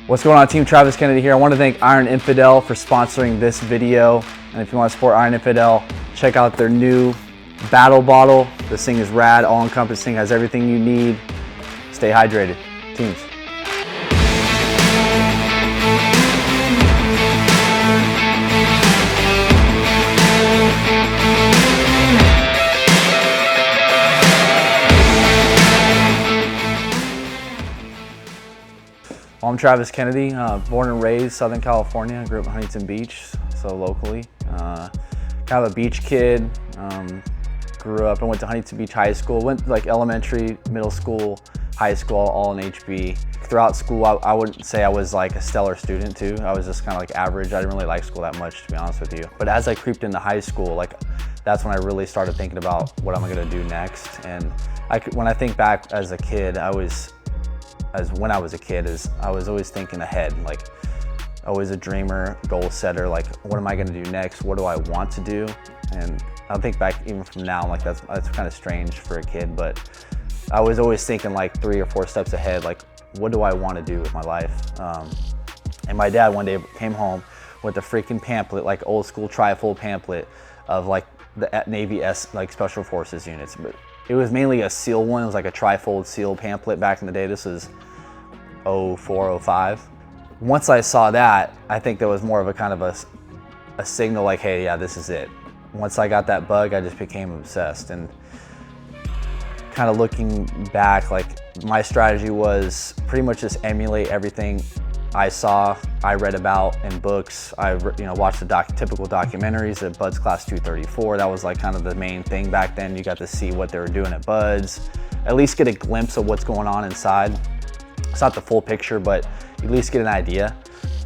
What's going on, Team Travis Kennedy here. I want to thank Iron Infidel for sponsoring this video. And if you want to support Iron Infidel, check out their new battle bottle. This thing is rad, all-encompassing, has everything you need. Stay hydrated, teams. I'm Travis Kennedy, born and raised Southern California. Grew up in Huntington Beach, so locally. Kind of a beach kid. Grew up, I went to Huntington Beach High School. Went like elementary, middle school, high school, all in HB. Throughout school, I wouldn't say I was like a stellar student too. I was just kind of like average. I didn't really like school that much, to be honest with you. But as I creeped into high school, like that's when I really started thinking about what am I gonna do next. And when I think back as a kid, I was always thinking ahead, like always a dreamer, goal setter, like what am I gonna do next? What do I want to do? And I'll think back even from now, I'm like that's kind of strange for a kid, but I was always thinking like 3 or 4 steps ahead, like what do I want to do with my life? And my dad one day came home with a freaking pamphlet, like old school trifold pamphlet of like the Navy like Special Forces units. But it was mainly a SEAL one. It was like a trifold SEAL pamphlet back in the day. This was 04, 05. Once I saw that, I think there was more of a kind of a signal like, hey, yeah, this is it. Once I got that bug, I just became obsessed. And kind of looking back, like my strategy was pretty much just emulate everything I saw, I read about in books. I watched the typical documentaries at Bud's Class 234. That was like kind of the main thing back then. You got to see what they were doing at Bud's, at least get a glimpse of what's going on inside. It's not the full picture, but at least get an idea.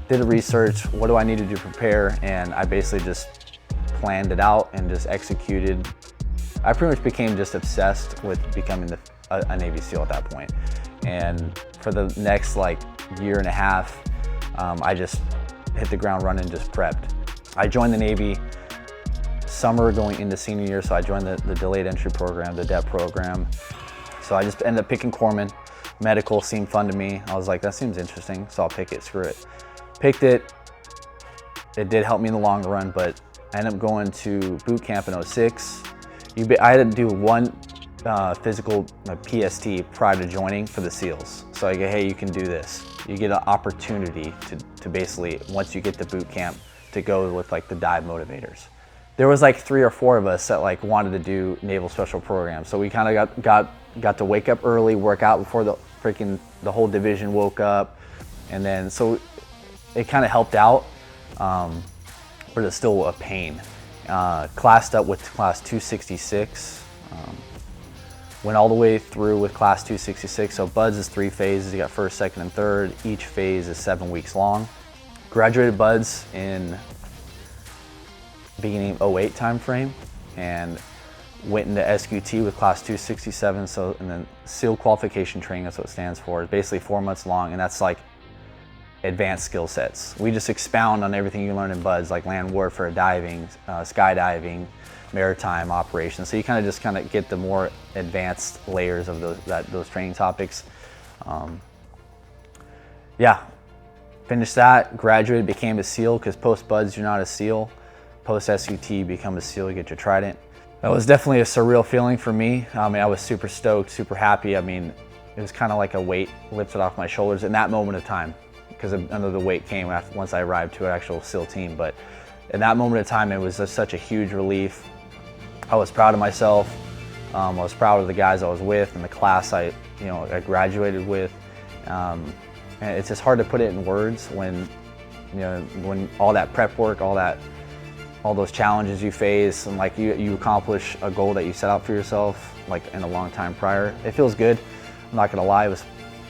Did the research, what do I need to do to prepare? And I basically just planned it out and just executed. I pretty much became just obsessed with becoming a Navy SEAL at that point. And for the next like year and a half, I just hit the ground running, just prepped. I joined the Navy summer going into senior year, so I joined the delayed entry program, the DEP program. So I just ended up picking corpsman. Medical seemed fun to me. I was like, that seems interesting, so I'll pick it, screw it. Picked it. It did help me in the long run, but I ended up going to boot camp in 06. I had to do one physical PST prior to joining for the SEALs. So I go, hey, you can do this. You get an opportunity to basically, once you get to boot camp, to go with like the dive motivators. There was like 3 or 4 of us that like wanted to do Naval Special Programs. So we kind of got to wake up early, work out before the whole division woke up. And then, so it kind of helped out, but it's still a pain. Classed up with Class 266. Went all the way through with Class 266. So BUDS is 3 phases. You got first, second, and third. Each phase is 7 weeks long. Graduated BUDS in beginning of 08 timeframe, and went into SQT with Class 267. So, and then SEAL qualification training, that's what it stands for. It's basically 4 months long, and that's like advanced skill sets. We just expound on everything you learn in BUDS, like land warfare, diving, skydiving, maritime operations. So you kind of get the more advanced layers of those training topics. Yeah, finished that, graduated, became a SEAL, because post BUDS you're not a SEAL. Post SQT you become a SEAL, you get your trident. That was definitely a surreal feeling for me. I mean, I was super stoked, super happy. I mean, it was kind of like a weight lifted off my shoulders in that moment of time, because another weight came once I arrived to an actual SEAL team. But in that moment of time, it was just such a huge relief. I was proud of myself. I was proud of the guys I was with and the class I graduated with. And it's just hard to put it in words when all that prep work, all those challenges you face, and like you accomplish a goal that you set out for yourself like in a long time prior. It feels good. I'm not gonna lie, it was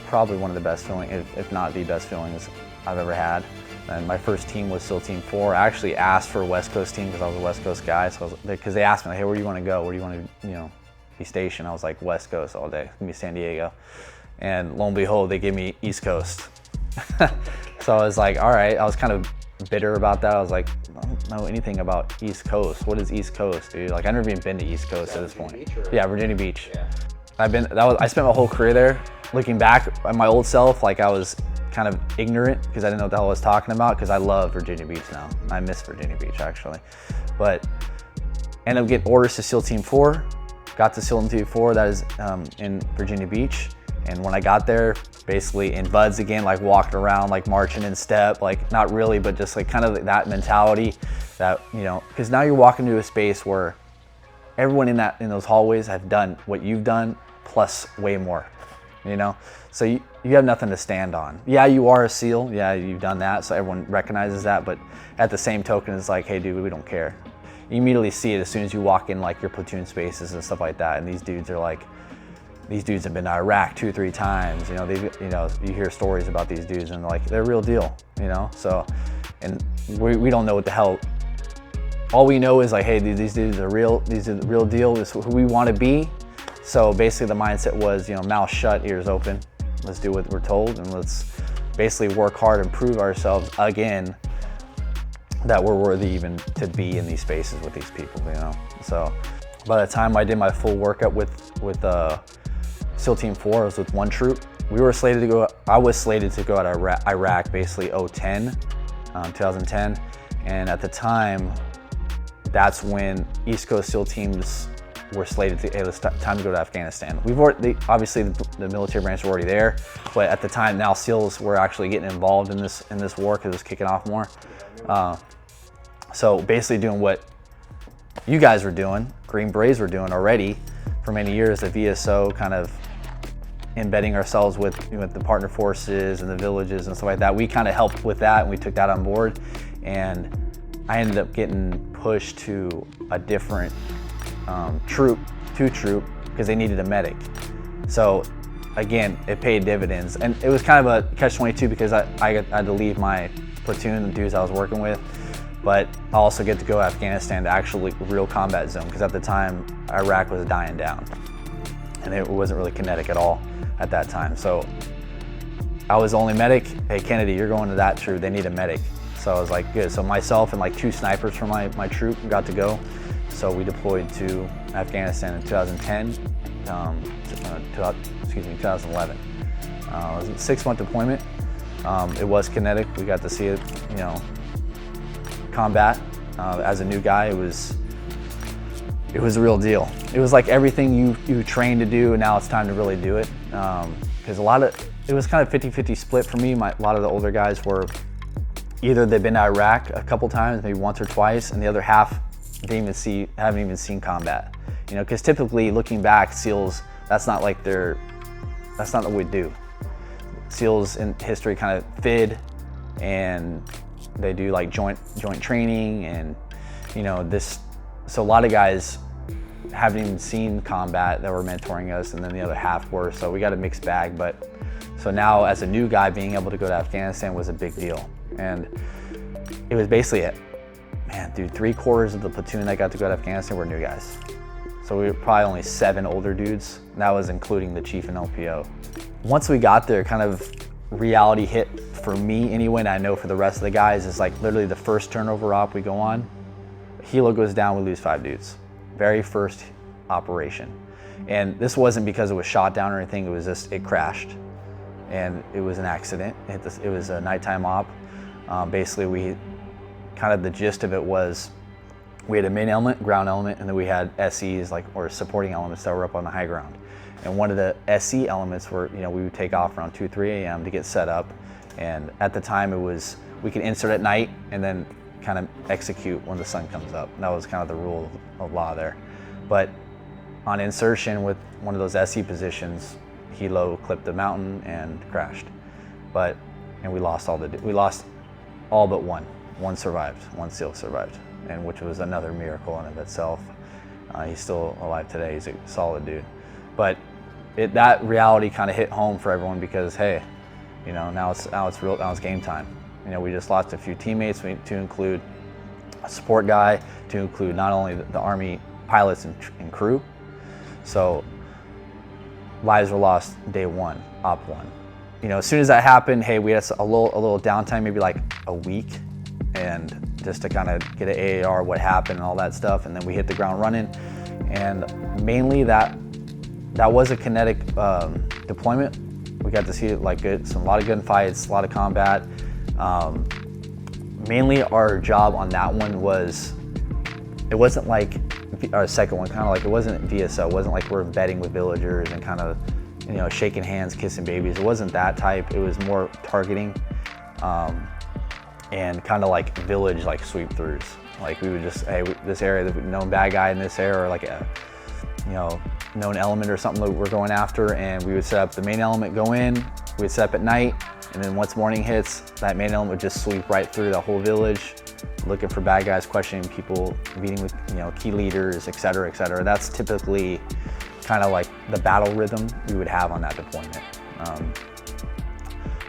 probably one of the best feelings, if not the best feelings I've ever had. And my first team was SEAL Team 4. I actually asked for a West Coast team because I was a West Coast guy. So because they asked me, like, hey, where do you want to go? Where do you want to, be stationed? I was like, West Coast all day. Give me San Diego. And lo and behold, they gave me East Coast. So I was like, all right. I was kind of bitter about that. I was like, I don't know anything about East Coast. What is East Coast, dude? Like, I've never even been to East Coast at this point. Yeah, Virginia Beach. Yeah. I spent my whole career there. Looking back at my old self, like I was kind of ignorant because I didn't know what the hell I was talking about, because I love Virginia Beach now. I miss Virginia Beach actually. But ended up getting orders to SEAL Team 4. Got to SEAL Team 4, that is in Virginia Beach. And when I got there, basically in buds again, like walking around, like marching in step, like not really, but just like kind of that mentality that, you know, because now you're walking into a space where everyone in those hallways have done what you've done plus way more, you know? So you have nothing to stand on. Yeah, you are a SEAL. Yeah, you've done that. So everyone recognizes that. But at the same token, it's like, hey, dude, we don't care. You immediately see it as soon as you walk in like your platoon spaces and stuff like that. And these dudes are like, these dudes have been to Iraq 2-3 times. You know, you hear stories about these dudes and like, they're real deal, you know? So, and we don't know what the hell. All we know is like, hey, these dudes are real. These are the real deal. This is who we want to be. So basically the mindset was, you know, mouth shut, ears open. Let's do what we're told, and let's basically work hard and prove ourselves again that we're worthy even to be in these spaces with these people, you know? So by the time I did my full workup with SEAL Team 4, I was with one troop. I was slated to go out of Iraq basically 2010. And at the time, that's when East Coast SEAL teams were slated to, hey, it's time to go to Afghanistan. Obviously the military branch were already there, but at the time now SEALs were actually getting involved in this war because it was kicking off more. So basically doing what you guys were doing, Green Berets were doing already for many years, the VSO kind of embedding ourselves with the partner forces and the villages and stuff like that. We kind of helped with that, and we took that on board. And I ended up getting pushed to a different troop, because they needed a medic. So again, it paid dividends. And it was kind of a catch-22 because I had to leave my platoon, the dudes I was working with, but I also get to go to Afghanistan to actually real combat zone, because at the time, Iraq was dying down. And it wasn't really kinetic at all at that time. So I was the only medic. Hey, Kennedy, you're going to that troop. They need a medic. So I was like, good. So myself and like 2 snipers from my troop got to go. So we deployed to Afghanistan in 2010, 2011. It was a 6-month deployment. It was kinetic. We got to see it, you know, combat. As a new guy, it was a real deal. It was like everything you trained to do, and now it's time to really do it. Because it was kind of 50-50 split for me. A lot of the older guys were either they've been to Iraq a couple times, maybe once or twice, and the other half haven't even seen combat. You know, because typically looking back, SEALs, that's not what we do. SEALs in history kind of FID, and they do like joint training, and you know this. So a lot of guys haven't even seen combat that were mentoring us, and then the other half were. So we got a mixed bag. But so now as a new guy, being able to go to Afghanistan was a big deal, and it was basically it. Man, dude, 3/4 of the platoon that got to go to Afghanistan were new guys. So we were probably only 7 older dudes, and that was including the chief and LPO. Once we got there, kind of reality hit for me anyway, and I know for the rest of the guys, is like literally the first turnover op we go on, helo goes down, we lose 5 dudes. Very first operation. And this wasn't because it was shot down or anything, it was just, it crashed. And it was an accident. It was a nighttime op. Basically, the gist of it was, we had a main element, ground element, and then we had SEs, or supporting elements that were up on the high ground. And one of the SE elements were, we would take off around 2-3 a.m. to get set up. And at the time we could insert at night and then kind of execute when the sun comes up. And that was kind of the rule of law there. But on insertion with one of those SE positions, helo clipped the mountain and crashed. And we lost all but one. One survived, one SEAL survived, and which was another miracle in of itself. He's still alive today, he's a solid dude. But that reality kind of hit home for everyone because, hey, now it's game time. We just lost a few teammates, to include a support guy, to include not only the Army pilots and crew. So lives were lost day 1, op 1. As soon as that happened, hey, we had a little downtime, maybe like a week, and just to kind of get an AAR, what happened and all that stuff, and then we hit the ground running. And mainly that was a kinetic deployment. we got to see like a lot of gunfights, a lot of combat. Mainly our job on that one was, it wasn't like our second one, kind of like, it wasn't VSO, it wasn't like we're embedding with villagers and kind of, you know, shaking hands, kissing babies. It wasn't that type. It was more targeting and kind of like village, like sweep throughs. Like we would just, hey, this area, the known bad guy in this area, or like a, you know, known element or something that we're going after, and we would set up the main element, go in, we'd set up at night, and then once morning hits, that main element would just sweep right through the whole village, looking for bad guys, questioning people, meeting with, you know, key leaders, et cetera, et cetera. That's typically kind of like the battle rhythm we would have on that deployment.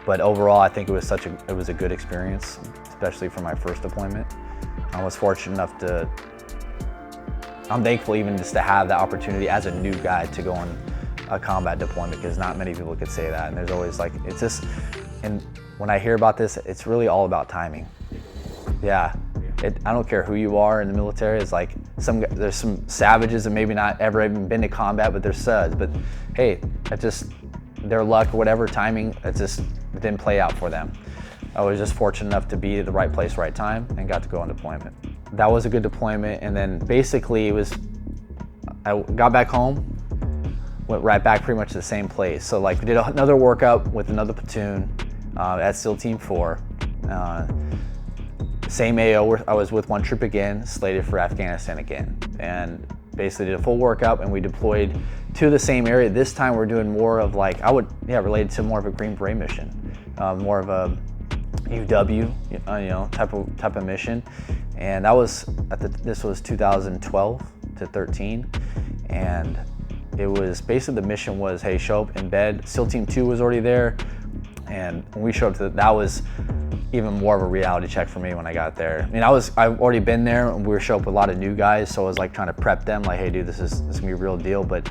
But overall, I think it was a good experience, especially for my first deployment. I was fortunate enough to, I'm thankful even just to have that opportunity as a new guy to go on a combat deployment, because not many people could say that. And there's always like, it's just, and when I hear about this, it's really all about timing. Yeah, I don't care who you are in the military. It's like there's some savages that maybe not ever even been to combat, but they're studs. But hey, it just, their luck, whatever timing, it didn't play out for them. I was just fortunate enough to be at the right place, right time, and got to go on deployment. That was a good deployment, and then basically I got back home, went right back pretty much to the same place. So like we did another workup with another platoon at SEAL Team 4. Same AO, I was with one troop again, slated for Afghanistan again. And basically did a full workup, and we deployed to the same area. This time we're doing more of like, related to more of a Green Beret mission, more of a UW, you know, type of mission. And that was this was 2012 to 13, and it was basically, the mission was, hey, show up in bed. SEAL Team 2 was already there, and when we showed up that was even more of a reality check for me when I got there. I mean, I've already been there, and we were showing up with a lot of new guys, so I was like trying to prep them, like, hey, dude, this is gonna be a real deal. But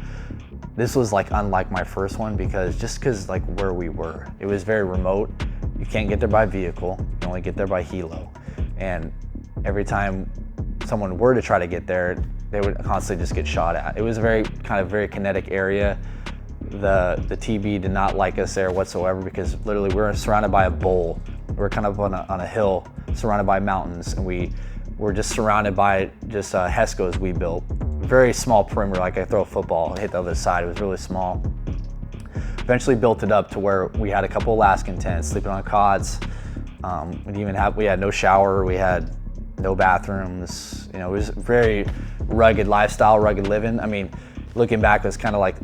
this was like unlike my first one, because like where we were, it was very remote. You can't get there by vehicle, you only get there by helo. And every time someone were to try to get there, they would constantly just get shot at. It was a very kinetic area. The TB did not like us there whatsoever, because literally we were surrounded by a bowl. We were kind of on a hill, surrounded by mountains, and we were just surrounded by just HESCOs we built. Very small perimeter, like I throw a football, hit the other side. It was really small. Eventually built it up to where we had a couple Alaskan tents, sleeping on cots. We had no shower, we had no bathrooms. You know, it was very rugged lifestyle, rugged living. I mean, looking back, it was kind of like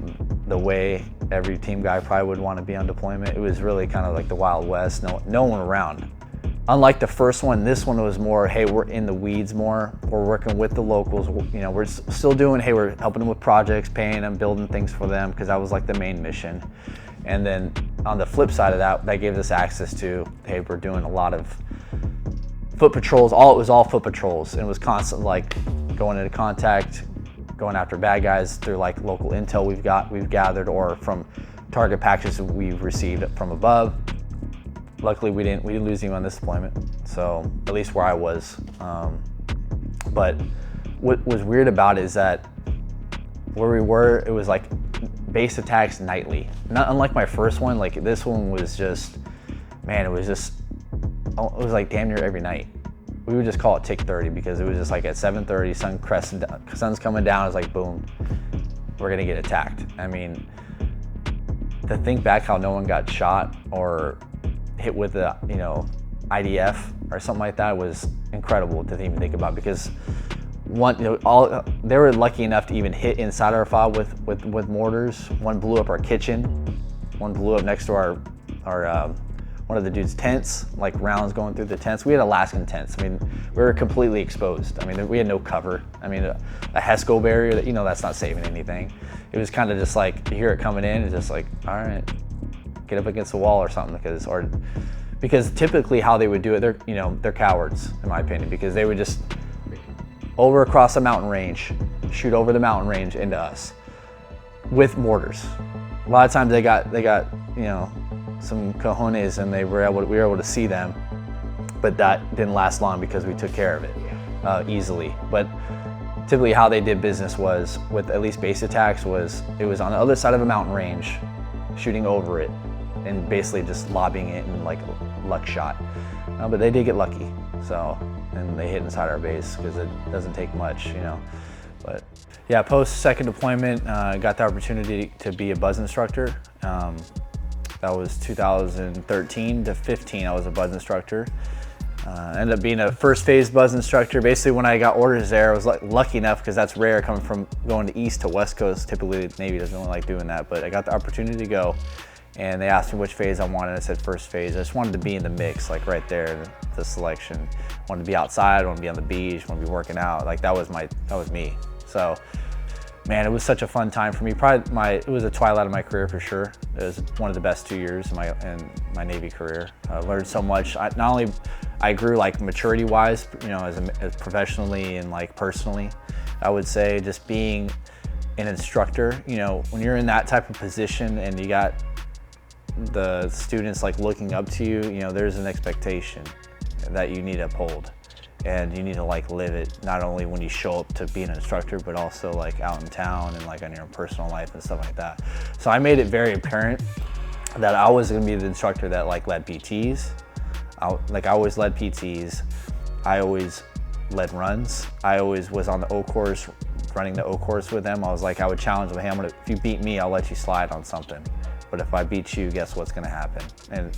the way every team guy probably would want to be on deployment. It was really kind of like the Wild West, no one around. Unlike the first one, this one was more, hey, we're in the weeds more. We're working with the locals. You know, we're still doing, hey, we're helping them with projects, paying them, building things for them, because that was like the main mission. And then on the flip side of that gave us access to, hey, we're doing a lot of foot patrols. It was all foot patrols, and it was constant like going into contact, going after bad guys through like local intel we've gathered, or from target packages we've received from above. Luckily, we didn't lose anyone on this deployment, so at least where I was. But what was weird about it is that where we were, it was like base attacks nightly. Not unlike my first one. Like this one was just, man, it was like damn near every night. We would just call it tick 30, because it was just like at 7:30, sun's coming down. It's like boom, we're gonna get attacked. I mean, to think back how no one got shot or hit with the, you know, IDF or something like that was incredible to even think about, because they were lucky enough to even hit inside our fob with mortars. One blew up our kitchen, one blew up next to our one of the dude's tents, like rounds going through the tents. We had Alaskan tents. I mean, we were completely exposed. I mean, we had no cover. I mean, a HESCO barrier, that, you know, that's not saving anything. It was kind of just like, you hear it coming in, it's just like, all right, get up against the wall or something, because typically how they would do it, they're cowards in my opinion, because they would just over across the mountain range, shoot over the mountain range into us with mortars. A lot of times they got you know, some cojones, and we were able to see them, but that didn't last long because we took care of it easily. But typically how they did business was, with at least base attacks, it was on the other side of a mountain range, shooting over it, and basically just lobbing it in like a luck shot. But they did get lucky, so, and they hit inside our base because it doesn't take much, you know. But yeah, post second deployment, got the opportunity to be a buzz instructor. That was 2013 to 15, I was a buzz instructor. Ended up being a first phase buzz instructor. Basically, when I got orders there, I was lucky enough, because that's rare coming from going to East to West Coast. Typically, the Navy doesn't really like doing that, but I got the opportunity to go, and they asked me which phase I wanted. I said first phase. I just wanted to be in the mix, like right there, the selection. I wanted to be outside, I wanted to be on the beach, I wanted to be working out. Like that was me. So, man, it was such a fun time for me. It was a twilight of my career for sure. It was one of the best 2 years in my Navy career. I learned so much. Not only I grew like maturity-wise, you know, as professionally and like personally, I would say just being an instructor. You know, when you're in that type of position and you got the students like looking up to you, you know, there's an expectation that you need to uphold. And you need to like live it, not only when you show up to be an instructor, but also like out in town and like on your personal life and stuff like that. So I made it very apparent that I was gonna be the instructor that like led PTs. I always led PTs. I always led runs. I always was on the O course, running the O course with them. I was like, I would challenge them, hey, if you beat me, I'll let you slide on something. But if I beat you, guess what's gonna happen? And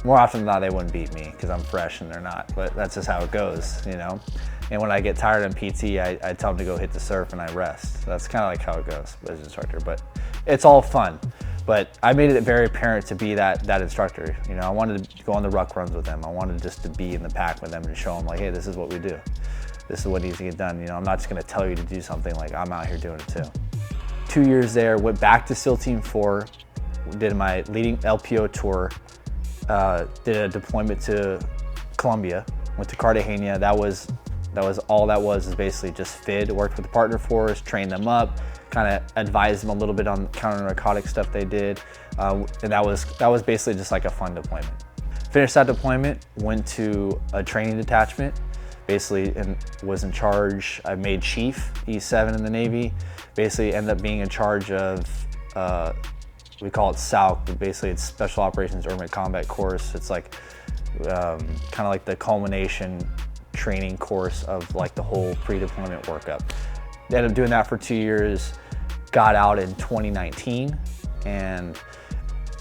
more often than not, they wouldn't beat me because I'm fresh and they're not, but that's just how it goes, you know? And when I get tired in PT, I tell them to go hit the surf and I rest. So that's kind of like how it goes as an instructor, but it's all fun. But I made it very apparent to be that instructor. You know, I wanted to go on the ruck runs with them. I wanted just to be in the pack with them and show them like, hey, this is what we do. This is what needs to get done. You know, I'm not just gonna tell you to do something, like I'm out here doing it too. 2 years there, went back to SEAL Team 4, did my leading LPO tour, did a deployment to Colombia, went to Cartagena. That was all that was, is basically just FID, worked with the partner force, trained them up, kind of advised them a little bit on counter narcotic stuff they did. And that was basically just like a fun deployment. Finished that deployment, went to a training detachment, basically, and was in charge. I made Chief, E7 in the Navy, basically ended up being in charge of, we call it SALC, but basically it's Special Operations Urban Combat Course. It's like kind of like the culmination training course of like the whole pre-deployment workup. Ended up doing that for 2 years, got out in 2019, and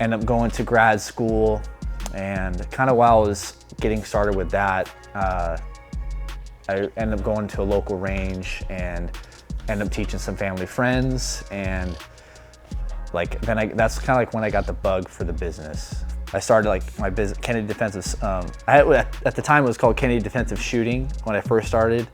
ended up going to grad school. And kind of while I was getting started with that, I ended up going to a local range and ended up teaching some family friends. And like that's kind of like when I got the bug for the business. I started like my business, Kennedy Defensive. At the time it was called Kennedy Defensive Shooting when I first started.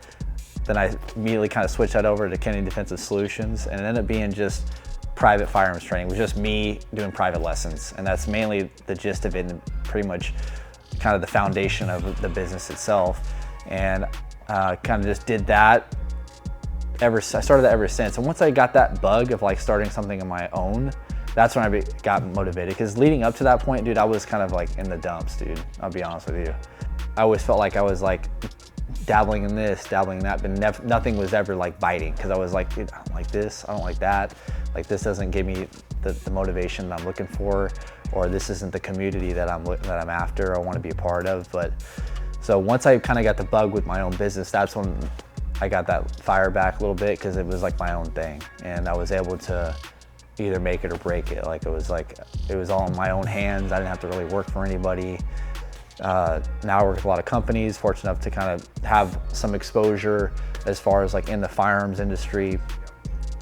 Then I immediately kind of switched that over to Kennedy Defensive Solutions, and it ended up being just private firearms training. It was just me doing private lessons, and that's mainly the gist of it, and pretty much kind of the foundation of the business itself. And kind of just did that. I started that ever since. And once I got that bug of like starting something of my own, that's when I got motivated. Because leading up to that point, dude, I was kind of like in the dumps, dude. I'll be honest with you. I always felt like I was like dabbling in this, dabbling in that, but nothing was ever like biting. Because I was like, dude, I don't like this, I don't like that. Like this doesn't give me the motivation that I'm looking for, or this isn't the community that I'm after, I want to be a part of. But so once I kind of got the bug with my own business, that's when I got that fire back a little bit, because it was like my own thing, and I was able to either make it or break it. Like it was all in my own hands. I didn't have to really work for anybody. Now I work with a lot of companies, fortunate enough to kind of have some exposure as far as like in the firearms industry.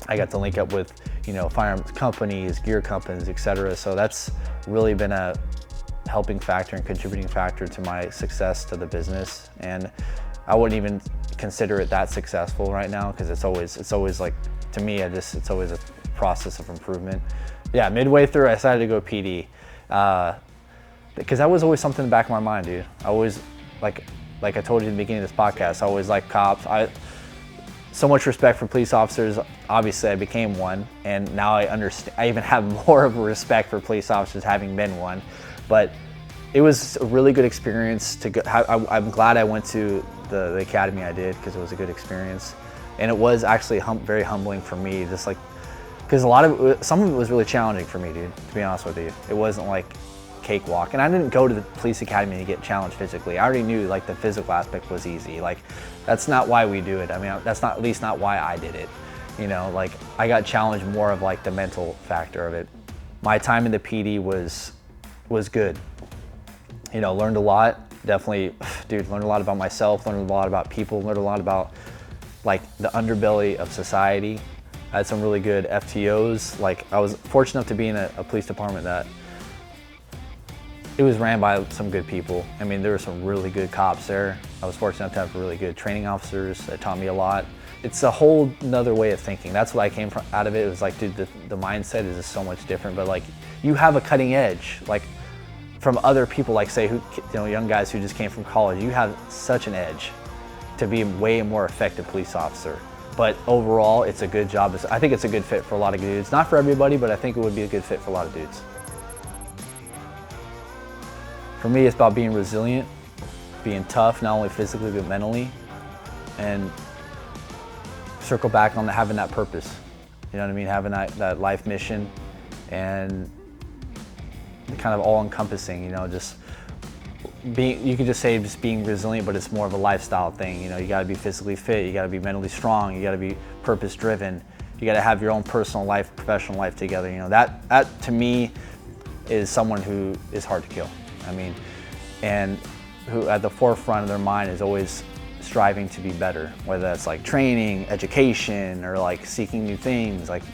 I got to link up with, you know, firearms companies, gear companies, etc. So that's really been a helping factor and contributing factor to my success to the business. And I wouldn't even consider it that successful right now, because it's always like, to me, it's always a process of improvement. Yeah, midway through I decided to go PD, because that was always something in the back of my mind, dude. I always, like I told you in the beginning of this podcast, I always liked cops. So much respect for police officers. Obviously I became one, and now I understand. I even have more of a respect for police officers having been one. But it was a really good experience to go. I'm glad I went to the academy I did, because it was a good experience. And it was actually very humbling for me, just like, because some of it was really challenging for me, dude, to be honest with you. It wasn't like cakewalk. And I didn't go to the police academy to get challenged physically. I already knew like the physical aspect was easy. Like that's not why we do it. I mean, that's not, at least not why I did it. You know, like I got challenged more of like the mental factor of it. My time in the PD was good. You know, learned a lot. Definitely, dude, learned a lot about myself, learned a lot about people, learned a lot about like the underbelly of society. I had some really good FTOs. Like I was fortunate enough to be in a police department that it was ran by some good people. I mean, there were some really good cops there. I was fortunate enough to have really good training officers that taught me a lot. It's a whole nother way of thinking. That's what I came from out of it. It was like, dude, the mindset is just so much different, but like you have a cutting edge, like from other people, like say, who, you know, young guys who just came from college, you have such an edge to be a way more effective police officer. But overall, it's a good job. I think it's a good fit for a lot of dudes. Not for everybody, but I think it would be a good fit for a lot of dudes. For me, it's about being resilient, being tough, not only physically, but mentally, and circle back on having that purpose. You know what I mean? Having that life mission and kind of all-encompassing, you know, just being, you could just say just being resilient, but it's more of a lifestyle thing. You know, you gotta be physically fit, you gotta be mentally strong, you gotta be purpose-driven, you gotta have your own personal life, professional life together. You know, that to me is someone who is hard to kill. I mean, and who at the forefront of their mind is always striving to be better, whether that's like training, education, or like seeking new things. Like,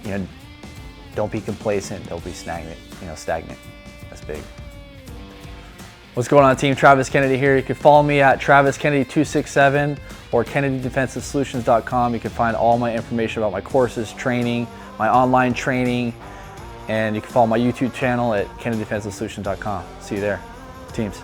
you know, don't be complacent, don't be stagnant. You know, stagnant. That's big. What's going on, team? Travis Kennedy here. You can follow me at Travis Kennedy 267 or KennedyDefensivesolutions.com. You can find all my information about my courses, training, my online training, and you can follow my YouTube channel at KennedyDefensivesolutions.com. See you there, teams.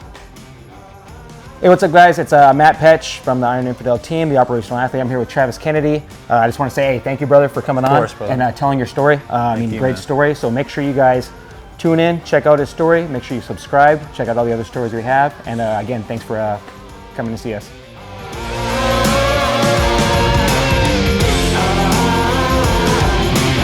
Hey, what's up, guys? It's Matt Petch from the Iron Infidel team, the operational athlete. I'm here with Travis Kennedy. I just want to say, hey, thank you, brother, for coming on and telling your story. I mean, great story. So make sure you guys tune in, check out his story. Make sure you subscribe, check out all the other stories we have. And again, thanks for coming to see us.